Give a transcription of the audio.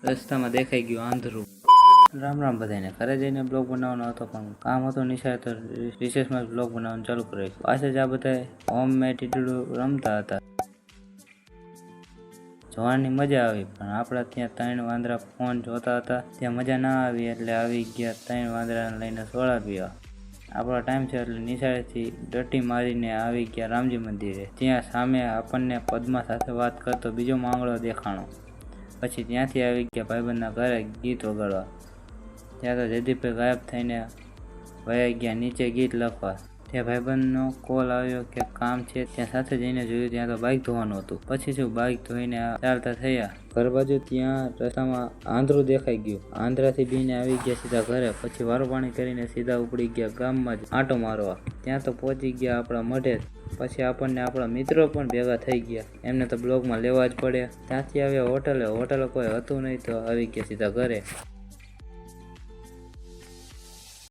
રસ્તામાં દેખાઈ ગયું આંધળું. રામ રામ બધાને. ઘરે જઈને બ્લોગ બનાવવાનો હતો પણ કામ હતું નિશાળે, તો રિસેસમાં બ્લોગ બનાવવાનું ચાલુ કર્યું. પાસે જ આ બધા હોમ મેડ ટીટડું રમતા હતા. જોવાની મજા આવી, પણ આપણા ત્યાં 3 વાંદરા ફોન જોતા હતા. ત્યાં મજા ના આવી એટલે આવી ગયા 3 વાંદરાને લઈને સોડા પીવા. આપણો ટાઈમ છે એટલે નિશાળેથી ડટી મારીને આવી ગયા રામજી મંદિરે. ત્યાં સામે આપણને પદ્મા સાથે વાત કરતો બીજો માંગડો દેખાણો. પછી ત્યાંથી આવી ગયા ભાઈબંધના ઘરે ગીત વગાડવા. ત્યાં તો જયદીપભાઈ ગાયબ થઈને વયા ગયા નીચે ગીત લખવા. ત્યાં ભાઈબંધનો કોલ આવ્યો કે કામ છે. ત્યાં સાથે જઈને જોયું, ત્યાં તો બાઇક ધોવાનું હતું. પછી શું, બાઇક ધોઈને ચાલતા થયા ઘર બાજુ. ત્યાં રસ્તામાં આંધળું દેખાઈ ગયું. આંધળાથી બીને આવી ગયા સીધા ઘરે. પછી વારું પાણી કરીને સીધા ઉપડી ગયા ગામમાં જ આંટો મારવા. ત્યાં તો પહોંચી ગયા આપણા મઢે. પછી આપણને આપણા મિત્રો પણ ભેગા થઈ ગયા. એમને તો બ્લોગમાં લેવા જ પડે. ત્યાંથી આવ્યા હોટલે. કોઈ હતું નહીં તો આવી ગયા સીધા ઘરે.